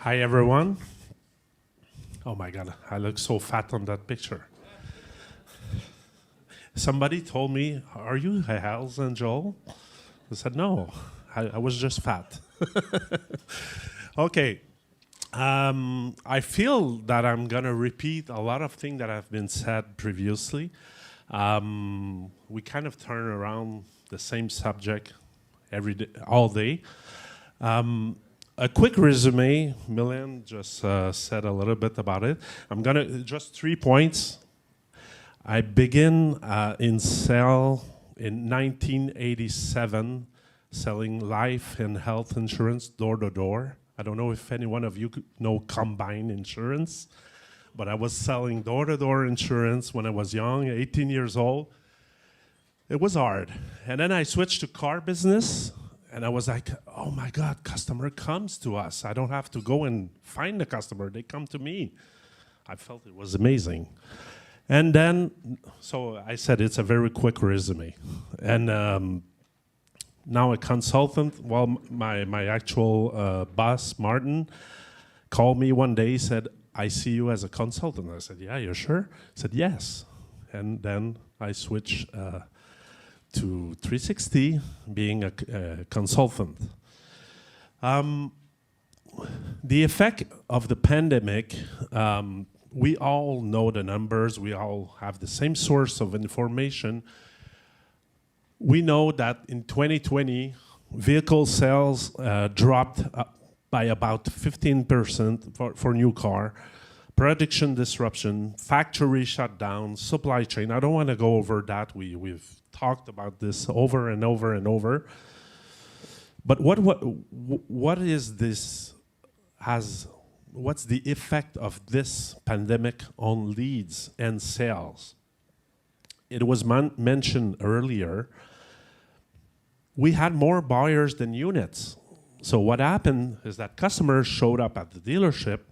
Hi, everyone. Oh my God, I look so fat on that picture. Somebody told me, "Are you Hals and Joel?" I said, "No, I was just fat." Okay. I feel that I'm going to repeat a lot of things that have been said previously. We kind of turn around the same subject every day, all day. A quick resume, Milan just said a little bit about it. I'm going to, just 3 points. I begin in sale in 1987, selling life and health insurance door to door. I don't know if any one of you know combined insurance, but I was selling door to door insurance when I was young, 18 years old. It was hard. And then I switched to car business. And I was like, oh my God, customer comes to us. I don't have to go and find the customer. They come to me. I felt it was amazing. And then, so I said it's a very quick resume. And now a consultant, well, my actual boss, Martin, called me one day, said, I see you as a consultant. I said, yeah, you're sure? He said, yes. And then I switched to 360, being a consultant. The effect of the pandemic, we all know the numbers, we all have the same source of information. We know that in 2020, vehicle sales dropped by about 15% for new car. Production disruption, factory shutdown, supply chain. I don't want to go over that. We've talked about this over and over and over. But what is this? What's the effect of this pandemic on leads and sales? It was mentioned earlier. We had more buyers than units. So what happened is that customers showed up at the dealership.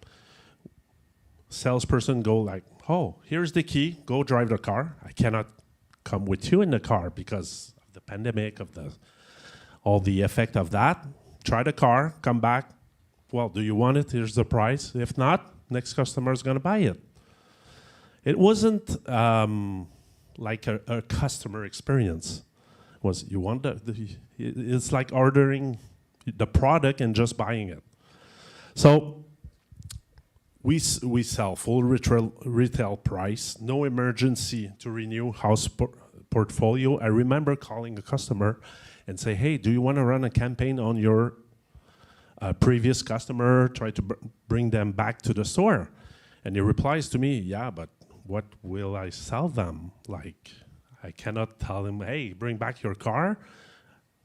Salesperson go like, oh, here's the key, go drive the car. I cannot come with you in the car because of the pandemic, of all the effect of that. Try the car, come back. Well, do you want it? Here's the price. If not, next customer is going to buy it. It wasn't like a customer experience. It was you want it's like ordering the product and just buying it. So we sell full retail price, no emergency to renew house portfolio. I remember calling a customer and say, hey, do you want to run a campaign on your previous customer, try to bring them back to the store? And he replies to me, yeah, but what will I sell them? Like, I cannot tell him, hey, bring back your car.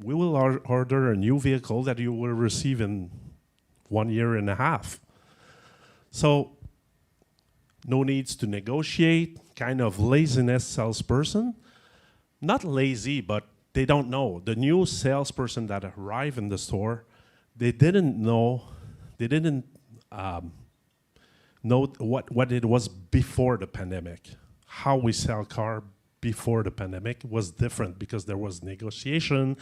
We will order a new vehicle that you will receive in 1.5 years. So, no needs to negotiate, kind of laziness salesperson. Not lazy, but they don't know. The new salesperson that arrived in the store, they didn't know what it was before the pandemic. How we sell car before the pandemic was different because there was negotiation.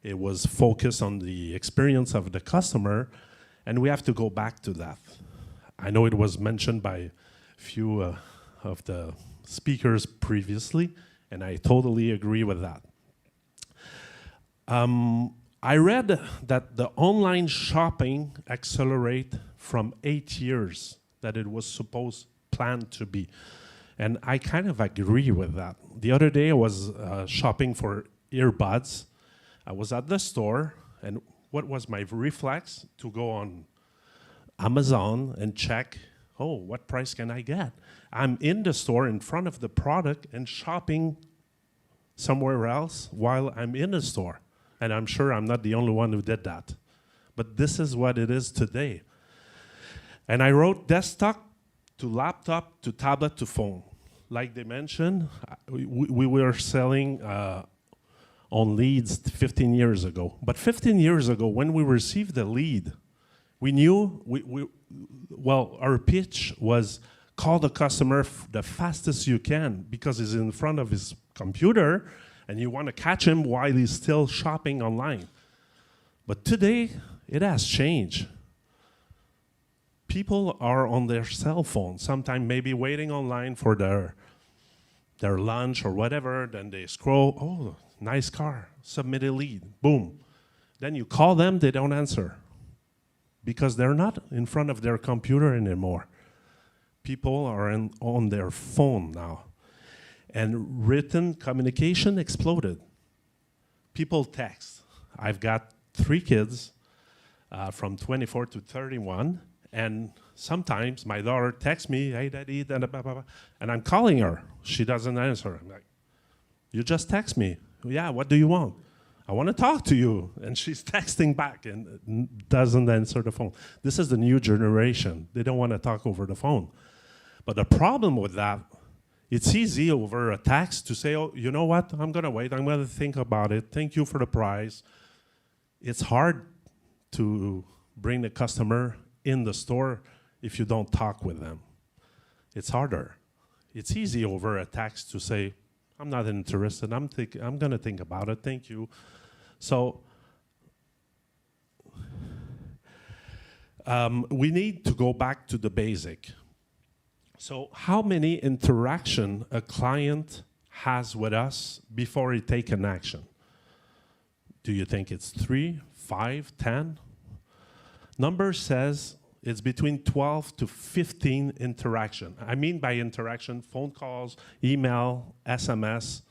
It was focused on the experience of the customer, and we have to go back to that. I know it was mentioned by a few of the speakers previously, and I totally agree with that. I read that the online shopping accelerate from 8 years that it was planned to be. And I kind of agree with that. The other day I was shopping for earbuds. I was at the store, and what was my reflex? To go on Amazon and check, oh, what price can I get? I'm in the store in front of the product and shopping somewhere else while I'm in the store. And I'm sure I'm not the only one who did that. But this is what it is today. And I wrote desktop to laptop to tablet to phone. Like they mentioned, we were selling on leads 15 years ago. But 15 years ago, when we received the lead, we knew, well, our pitch was call the customer the fastest you can because he's in front of his computer and you want to catch him while he's still shopping online. But today, it has changed. People are on their cell phone, sometimes maybe waiting online for their lunch or whatever, then they scroll, oh, nice car, submit a lead, boom. Then you call them, they don't answer because they're not in front of their computer anymore. People are on their phone now. And written communication exploded. People text. I've got 3 kids from 24 to 31, and sometimes my daughter texts me, hey, daddy, blah, blah, blah, and I'm calling her. She doesn't answer. I'm like, you just text me. Yeah, what do you want? I want to talk to you. And she's texting back and doesn't answer the phone. This is the new generation. They don't want to talk over the phone. But the problem with that, it's easy over a text to say, oh, you know what? I'm going to wait. I'm going to think about it. Thank you for the price. It's hard to bring the customer in the store if you don't talk with them. It's harder. It's easy over a text to say, I'm not interested. I'm going to think about it. Thank you. So we need to go back to the basic. So how many interaction a client has with us before he take an action? Do you think it's 3, 5, 10? Number says it's between 12 to 15 interaction. I mean by interaction, phone calls, email, SMS.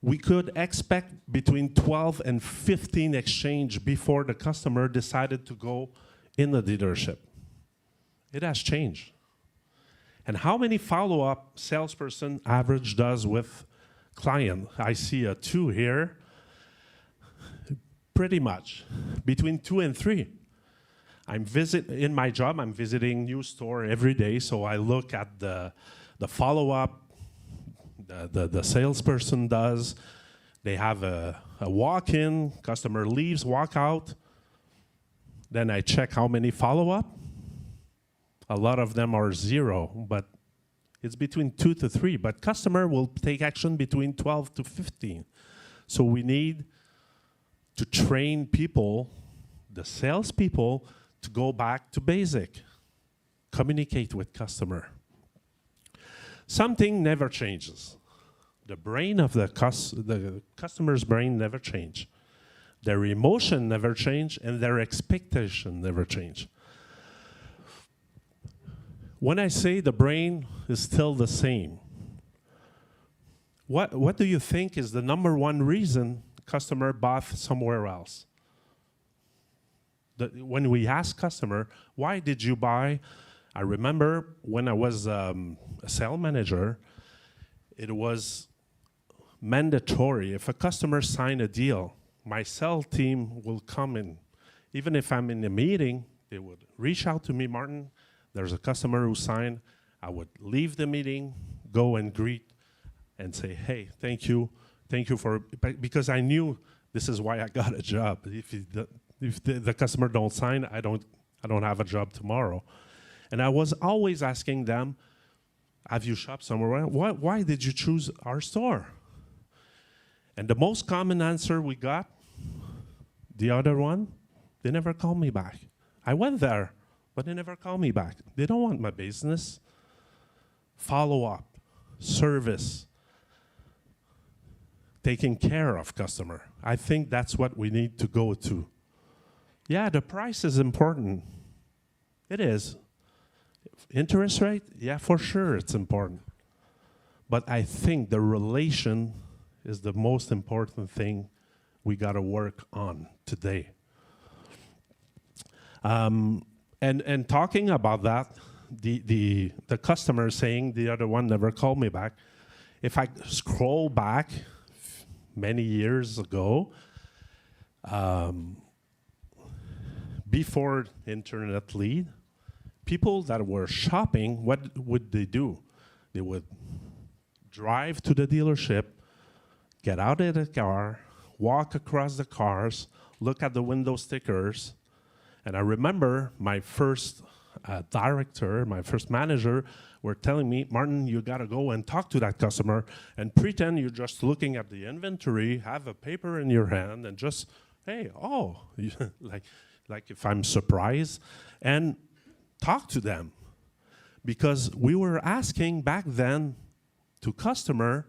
We could expect between 12 and 15 exchange before the customer decided to go in the dealership. It has changed. And how many follow-up salesperson average does with client? I see a 2 here. Pretty much, between 2 and 3. In my job, I'm visiting new store every day, so I look at the follow-up the salesperson does. They have a walk-in, customer leaves, walk out. Then I check how many follow-up. A lot of them are 0, but it's between 2 to 3. But customer will take action between 12 to 15. So we need to train people, the salespeople, to go back to basic. Communicate with customer. Something never changes. The brain of the customer's brain never change. Their emotion never change, and their expectation never change. When I say the brain is still the same, what do you think is the #1 reason customer bought somewhere else? When we ask customer, why did you buy? I remember when I was a sales manager, it was mandatory. If a customer signed a deal, my sales team will come in. Even if I'm in a meeting, they would reach out to me, Martin, there's a customer who signed. I would leave the meeting, go and greet, and say, hey, thank you for, because I knew this is why I got a job. If the customer don't sign, I don't have a job tomorrow. And I was always asking them, have you shopped somewhere else? Why did you choose our store? And the most common answer we got, the other one, they never called me back. I went there, but they never called me back. They don't want my business. Follow-up, service, taking care of customer. I think that's what we need to go to. Yeah, the price is important. It is. Interest rate, yeah, for sure it's important. But I think the relation is the most important thing we got to work on today. And talking about that, the customer saying the other one never called me back. If I scroll back many years ago, before internet lead, people that were shopping, what would they do? They would drive to the dealership, get out of the car, walk across the cars, look at the window stickers. And I remember my first director, my first manager, were telling me, Martin, you gotta go and talk to that customer and pretend you're just looking at the inventory, have a paper in your hand, and just, hey, oh, like, like if I'm surprised, and talk to them. Because we were asking back then to customer,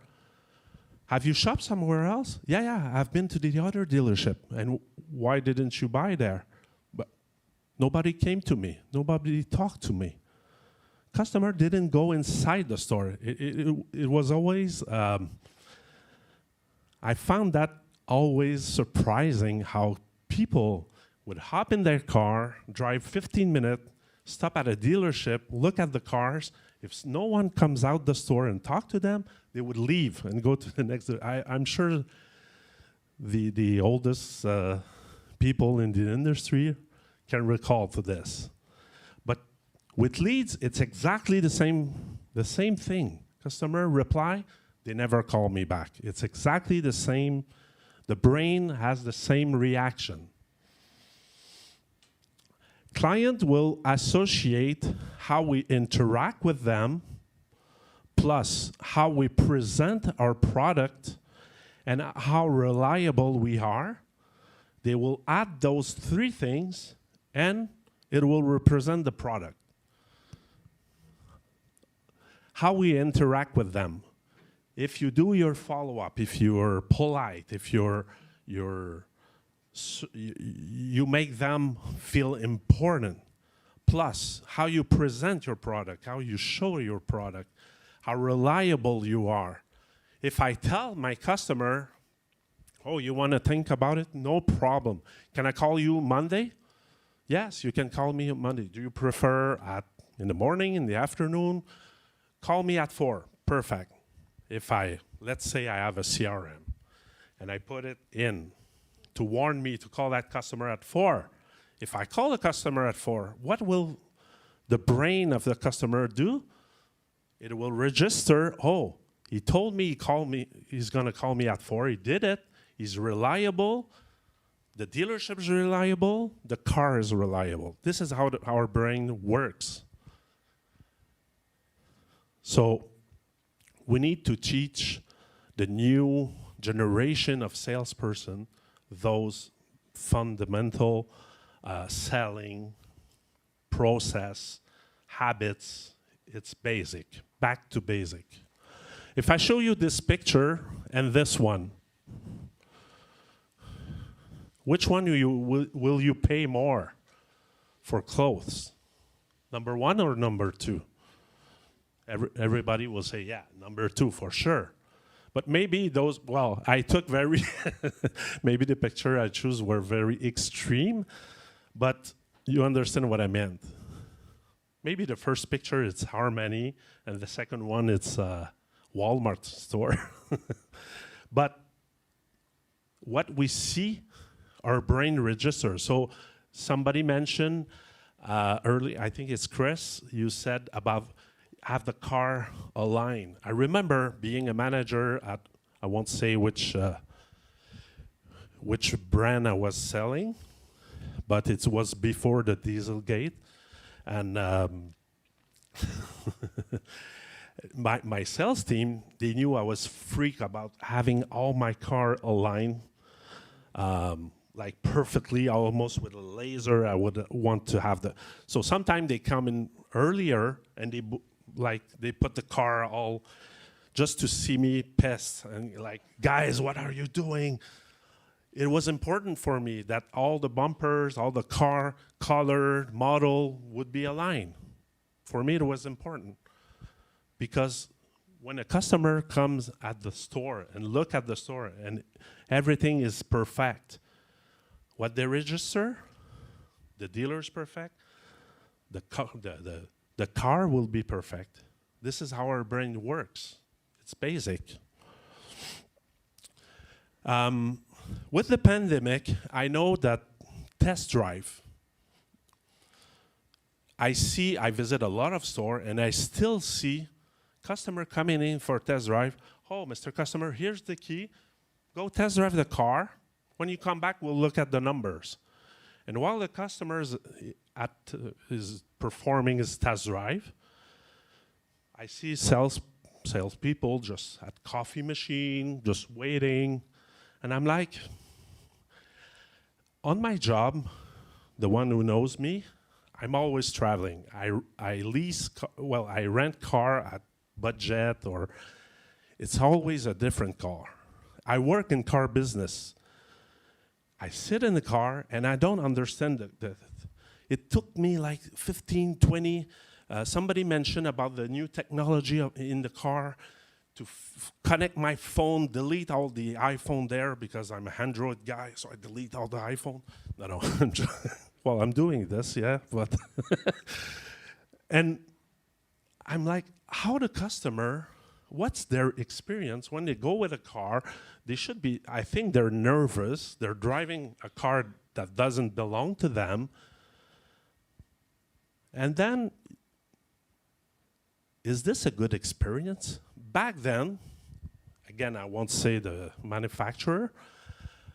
have you shopped somewhere else? Yeah, I've been to the other dealership. And why didn't you buy there? But nobody came to me. Nobody talked to me. Customer didn't go inside the store. It was always, I found that always surprising how people would hop in their car, drive 15 minutes, stop at a dealership, look at the cars. If no one comes out the store and talk to them, they would leave and go to the next. I'm sure the oldest people in the industry can recall to this. But with leads, it's exactly the same thing. Customer reply, they never call me back. It's exactly the same. The brain has the same reaction. Client will associate how we interact with them plus how we present our product and how reliable we are. They will add those three things and it will represent the product. How we interact with them. If you do your follow-up, if you're polite, if you make them feel important, plus how you present your product, how you show your product, how reliable you are. If I tell my customer, oh, you want to think about it? No problem. Can I call you Monday? Yes, you can call me on Monday. Do you prefer in the morning, in the afternoon? Call me at 4. Perfect. If let's say I have a CRM and I put it in to warn me to call that customer at 4. If I call the customer at 4, what will the brain of the customer do? It will register, oh, he told me he's going to call me at 4. He did it. He's reliable. The dealership is reliable. The car is reliable. This is how our brain works. So we need to teach the new generation of salesperson those fundamental selling process, habits. It's basic, back to basic. If I show you this picture and this one, which one will you pay more for clothes? Number 1 or number 2? Everybody will say, yeah, number 2 for sure. But maybe those, well, I took maybe the picture I choose were very extreme, but you understand what I meant. Maybe the first picture it's Harmony, and the second one it's Walmart store. But what we see, our brain registers. So somebody mentioned early, I think it's Chris, you said about have the car aligned. I remember being a manager at, I won't say which brand I was selling, but it was before the Dieselgate. And my sales team, they knew I was freak about having all my car aligned, like perfectly, almost with a laser. I would want to have so sometimes they come in earlier and they put the car all just to see me pissed and like, guys, what are you doing? It was important for me that all the bumpers, all the car, color, model would be aligned. For me, it was important because when a customer comes at the store and look at the store and everything is perfect, what they register, the dealer's perfect, the car will be perfect. This is how our brain works. It's basic. With the pandemic, I know that test drive, I visit a lot of stores and I still see customer coming in for test drive. Oh, Mr. Customer, here's the key. Go test drive the car. When you come back, we'll look at the numbers. And while the customer is performing his test drive, I see salespeople just at coffee machine, just waiting. And I'm like, on my job, the one who knows me, I'm always traveling. I rent car at budget, or it's always a different car. I work in car business. I sit in the car and I don't understand it took me like 15, 20. Somebody mentioned about the new technology in the car to connect my phone, delete all the iPhone there because I'm an Android guy, so I delete all the iPhone. No, well, I'm doing this, yeah, but and I'm like, how the customer, what's their experience when they go with a car? They should be, I think they're nervous. They're driving a car that doesn't belong to them. And then, is this a good experience? Back then, again, I won't say the manufacturer,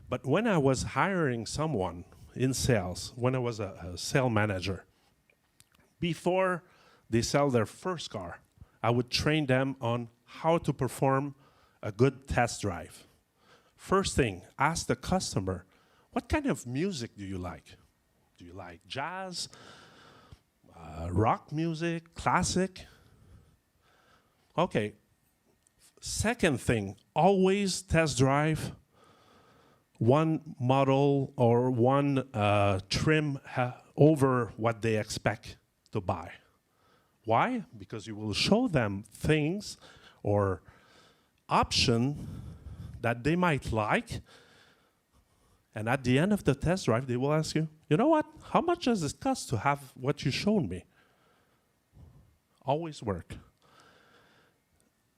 but when I was hiring someone in sales, when I was a sales manager, before they sell their first car, I would train them on how to perform a good test drive. First thing, ask the customer, what kind of music do you like? Do you like jazz, rock music, classic? Okay. Second thing, always test drive one model or one trim over what they expect to buy. Why? Because you will show them things or options that they might like, and at the end of the test drive, they will ask you, you know what, how much does it cost to have what you showed me? Always work.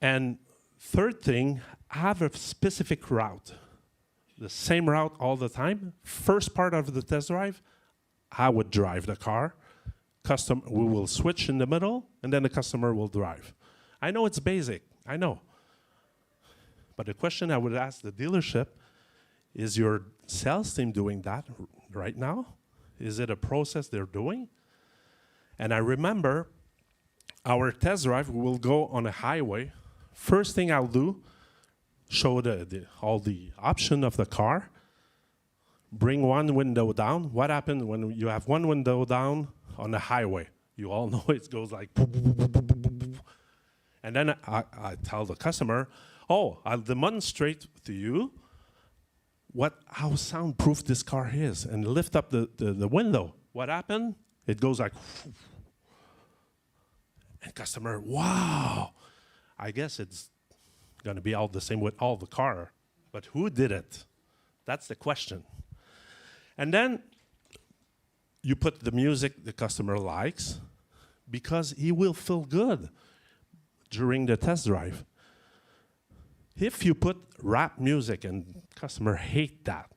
And third thing, have a specific route. The same route all the time. First part of the test drive, I would drive the car. We will switch in the middle, and then the customer will drive. I know it's basic, I know. But the question I would ask the dealership, is your sales team doing that right now? Is it a process they're doing? And I remember our test drive, we will go on a highway. First thing I'll do, show all the options of the car, bring one window down. What happens when you have one window down on the highway? You all know it goes like, and then I tell the customer, oh, I'll demonstrate to you how soundproof this car is, and lift up the window. What happened? It goes like, and customer, wow. I guess it's going to be all the same with all the car, but who did it? That's the question. And then you put the music the customer likes, because he will feel good during the test drive. If you put rap music and customer hate that,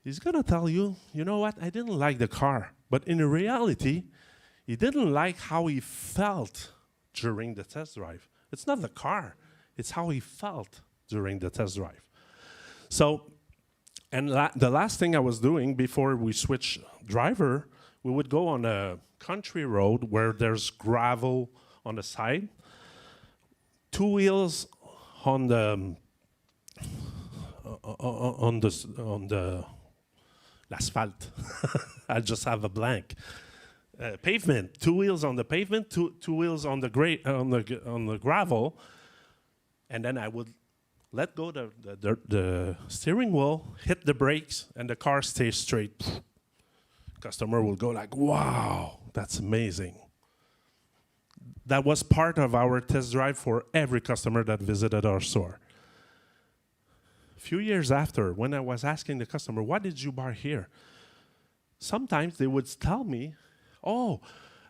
he's gonna tell you, you know what, I didn't like the car. But in reality, he didn't like how he felt during the test drive. It's not the car, it's how he felt during the test drive. So, and the last thing I was doing before we switch driver, we would go on a country road where there's gravel on the side, two wheels on the asphalt. I just have a blank. Pavement. Two wheels on the pavement. Two wheels on the gravel, and then I would let go the steering wheel, hit the brakes, and the car stays straight. Customer will go like, "Wow, that's amazing." That was part of our test drive for every customer that visited our store. A few years after, when I was asking the customer, what did you buy here? Sometimes they would tell me, oh,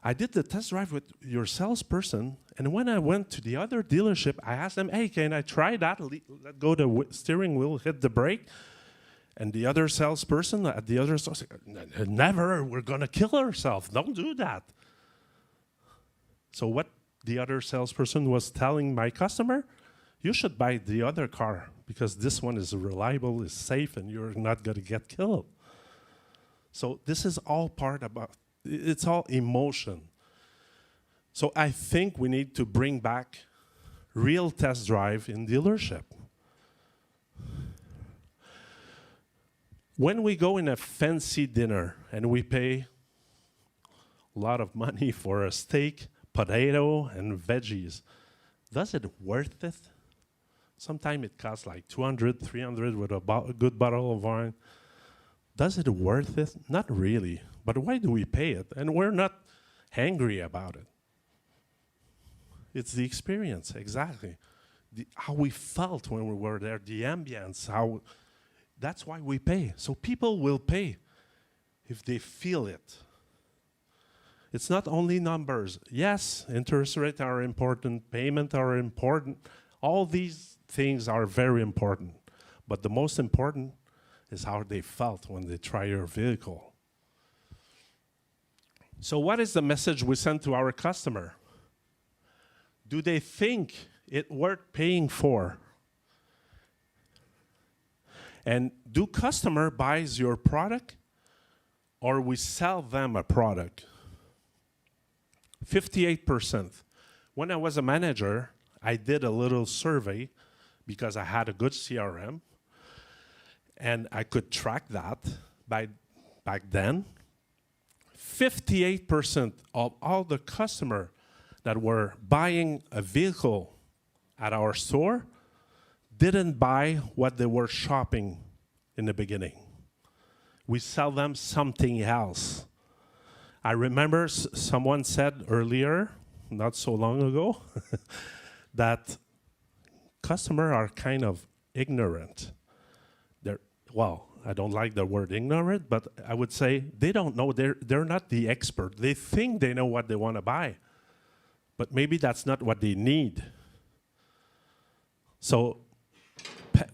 I did the test drive with your salesperson, and when I went to the other dealership, I asked them, hey, can I try that? Let go the steering wheel, hit the brake. And the other salesperson at the other store said, never, we're gonna kill ourselves, don't do that. So what the other salesperson was telling my customer, you should buy the other car because this one is reliable, is safe, and you're not going to get killed. So this is all it's all emotion. So I think we need to bring back real test drive in dealership. When we go in a fancy dinner and we pay a lot of money for a steak, potato, and veggies, does it worth it? Sometimes it costs like 200, 300 with a good bottle of wine. Does it worth it? Not really. But why do we pay it? And we're not angry about it. It's the experience, exactly. How we felt when we were there, the ambience, that's why we pay. So people will pay if they feel it. It's not only numbers. Yes, interest rates are important, payment are important. All these things are very important. But the most important is how they felt when they try your vehicle. So what is the message we send to our customer? Do they think it worth paying for? And do customer buys your product or we sell them a product? 58%. When I was a manager, I did a little survey because I had a good CRM and I could track that back then. 58% of all the customers that were buying a vehicle at our store didn't buy what they were shopping in the beginning. We sell them something else. I remember someone said earlier, not so long ago, that customers are kind of ignorant. Well, I don't like the word ignorant, but I would say they don't know. They're not the expert. They think they know what they want to buy, but maybe that's not what they need. So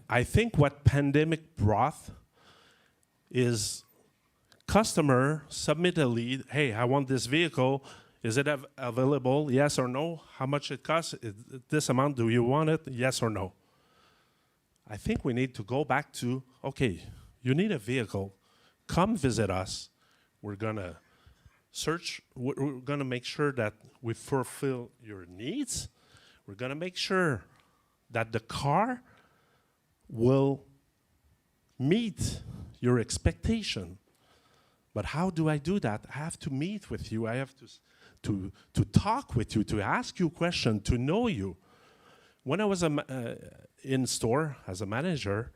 I think what pandemic brought is customer submit a lead. Hey, I want this vehicle. Is it available? Yes or no? How much it costs? This amount, do you want it? Yes or no? I think we need to go back to, okay, you need a vehicle. Come visit us. We're going to search. We're going to make sure that we fulfill your needs. We're going to make sure that the car will meet your expectation. But how do I do that? I have to meet with you. I have to talk with you, to ask you questions, to know you. When I was in store as a manager,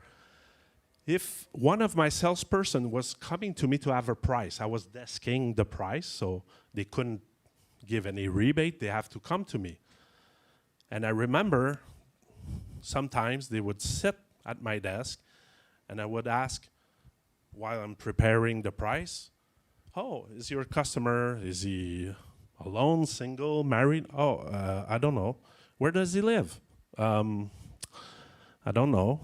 if one of my salesperson was coming to me to have a price, I was desking the price, so they couldn't give any rebate. They have to come to me. And I remember sometimes they would sit at my desk, and I would ask, while I'm preparing the price, oh, is your customer, is he alone, single, married? Oh, I don't know. Where does he live? I don't know.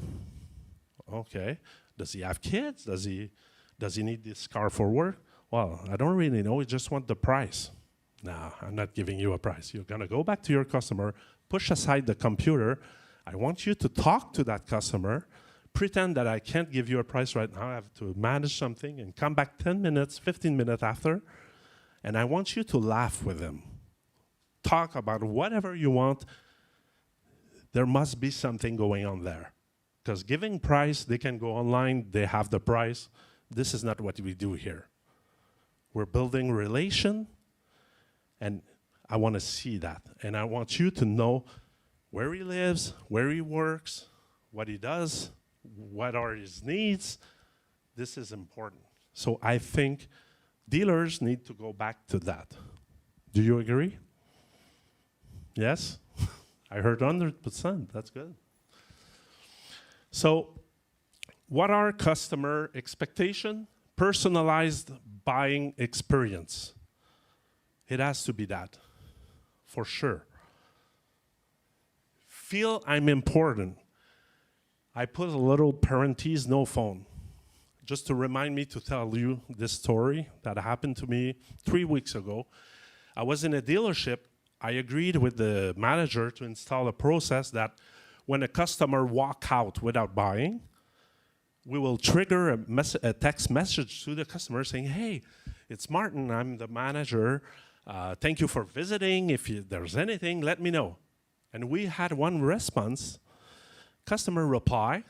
Okay. Does he have kids? Does he need this car for work? Well, I don't really know. We just want the price. No, I'm not giving you a price. You're going to go back to your customer, push aside the computer. I want you to talk to that customer, pretend that I can't give you a price right now. I have to manage something and come back 10 minutes, 15 minutes after, and I want you to laugh with them. Talk about whatever you want. There must be something going on there. Because giving price, they can go online, they have the price. This is not what we do here. We're building relation, and I want to see that. And I want you to know where he lives, where he works, what he does, what are his needs. This is important. So I think dealers need to go back to that. Do you agree? Yes? I heard 100%. That's good. So what are customer expectations? Personalized buying experience. It has to be that, for sure. Feel I'm important. I put a little parenthesis, no phone, just to remind me to tell you this story that happened to me 3 weeks ago. I was in a dealership. I agreed with the manager to install a process that when a customer walks out without buying, we will trigger a text message to the customer saying, hey, it's Martin, I'm the manager. Thank you for visiting. If there's anything, let me know. And we had one response. Customer reply,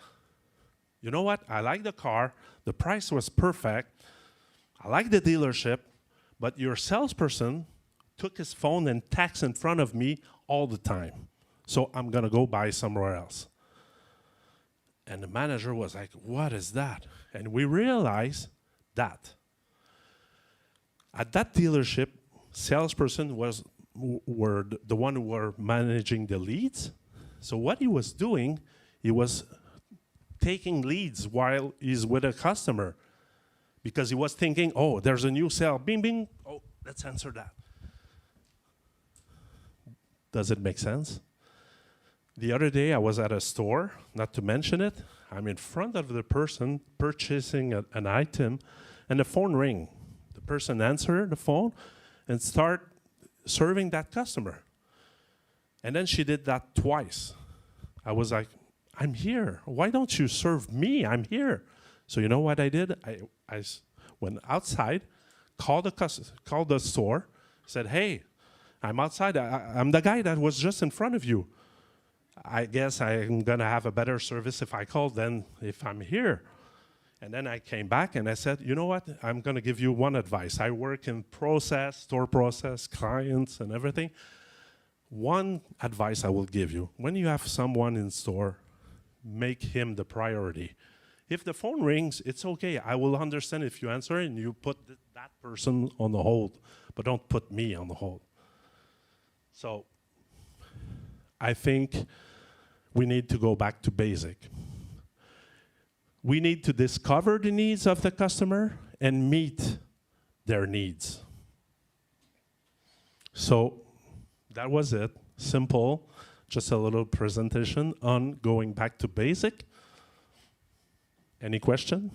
you know what? I like the car. The price was perfect. I like the dealership, but your salesperson took his phone and texted in front of me all the time. So I'm going to go buy somewhere else. And the manager was like, what is that? And we realized that at that dealership, salesperson were the one who were managing the leads. So what he was doing, he was taking leads while he's with a customer because he was thinking, oh, there's a new sale, bing, bing, oh, let's answer that. Does it make sense? The other day I was at a store, not to mention it, I'm in front of the person purchasing an item and the phone rang. The person answered the phone and start serving that customer. And then she did that twice. I was like, I'm here. Why don't you serve me? I'm here. So you know what I did? I went outside, called the store, said, hey, I'm outside. I'm the guy that was just in front of you. I guess I'm going to have a better service if I call than if I'm here. And then I came back and I said, you know what? I'm going to give you one advice. I work in process, store process, clients and everything. One advice I will give you. When you have someone in store, make him the priority. If the phone rings, it's okay. I will understand if you answer and you put that person on the hold, but don't put me on the hold. So I think we need to go back to basic. We need to discover the needs of the customer and meet their needs. So that was it. Simple, just a little presentation on going back to basic. Any question?